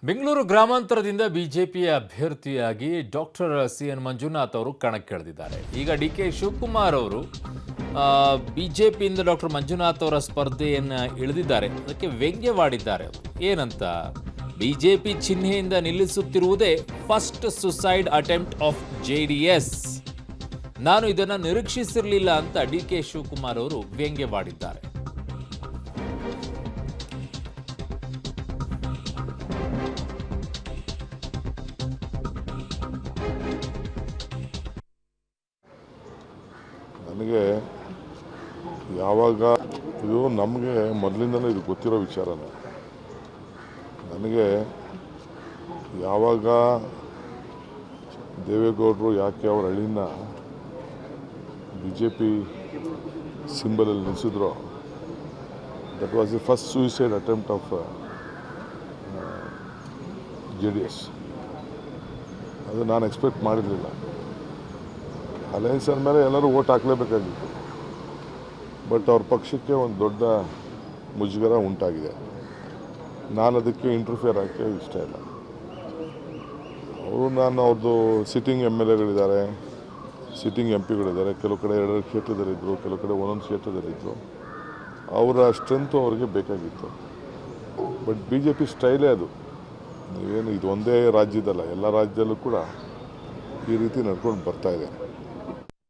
ಬೆಂಗಳೂರು ಗ್ರಾಮಾಂತರದಿಂದ ಬಿಜೆಪಿಯ ಅಭ್ಯರ್ಥಿಯಾಗಿ doctor CN. Manjunath ಅವರು ಕಣಕ್ಕಿಳಿದಿದ್ದಾರೆ. ಈಗ ಡಿ.ಕೆ. ಶಿವಕುಮಾರ್ ಅವರು ಬಿಜೆಪಿಯಿಂದ ಡಾಕ್ಟರ್ ಮಂಜುನಾಥ್ ಅವರ ಸ್ಪರ್ಧೆಯನ್ನು ಇಳಿದಿದ್ದಾರೆ. ಅದಕ್ಕೆ ವ್ಯಂಗ್ಯವಾಡಿದ್ದಾರೆ. ಏನಂತ, ಬಿಜೆಪಿ ಚಿಹ್ನೆಯಿಂದ ನಿಲ್ಲಿಸುತ್ತಿರುವುದೇ first suicide attempt of JDS. ನಾನು ಇದನ್ನು ನಿರೀಕ್ಷಿಸಿರಲಿಲ್ಲ ಅಂತ ಡಿ.ಕೆ. ಶಿವಕುಮಾರ್ ಅವರು ವ್ಯಂಗ್ಯವಾಡಿದ್ದಾರೆ. ನನಗೆ ಯಾವಾಗ ಇದು ನಮಗೆ ಮೊದಲಿಂದಲೂ ಇದು ಗೊತ್ತಿರೋ ವಿಚಾರನೇ. ನನಗೆ ಯಾವಾಗ ದೇವೇಗೌಡರು ಯಾಕೆ ಅವ್ರ ಹಳ್ಳಿನ BJP ಸಿಂಬಲಲ್ಲಿ ನಿಲ್ಲಿಸಿದ್ರು, that was the first suicide attempt of JDS. ಅದು ನಾನು ಎಕ್ಸ್ಪೆಕ್ಟ್ ಮಾಡಿರಲಿಲ್ಲ. ಅಲಯನ್ಸ್ ಅಂದಮೇಲೆ ಎಲ್ಲರೂ ಓಟ್ ಹಾಕಲೇಬೇಕಾಗಿತ್ತು. ಬಟ್ ಅವ್ರ ಪಕ್ಷಕ್ಕೆ ಒಂದು ದೊಡ್ಡ ಮುಜುಗರ ಉಂಟಾಗಿದೆ. ನಾನು ಅದಕ್ಕೆ ಇಂಟರ್ಫಿಯರ್ ಹಾಕಿ ಇಷ್ಟ ಇಲ್ಲ. ಅವ್ರದ್ದು ಸಿಟ್ಟಿಂಗ್ MLAಗಳಿದ್ದಾರೆ, ಸಿಟ್ಟಿಂಗ್ MP ಗಳಿದ್ದಾರೆ. ಕೆಲವು ಕಡೆ 2 ಕ್ಷೇತ್ರದಲ್ಲಿದ್ದರು, ಕೆಲವು ಕಡೆ 1 ಕ್ಷೇತ್ರದಲ್ಲಿದ್ದರು. ಅವರ ಸ್ಟ್ರೆಂತು ಅವ್ರಿಗೆ ಬೇಕಾಗಿತ್ತು. ಬಟ್ BJP ಸ್ಟೈಲೇ ಅದು. ನೀವೇನು ಇದು ಒಂದೇ ರಾಜ್ಯದಲ್ಲ, ಎಲ್ಲ ರಾಜ್ಯದಲ್ಲೂ ಕೂಡ ಈ ರೀತಿ ನಡ್ಕೊಂಡು ಬರ್ತಾಯಿದೆ.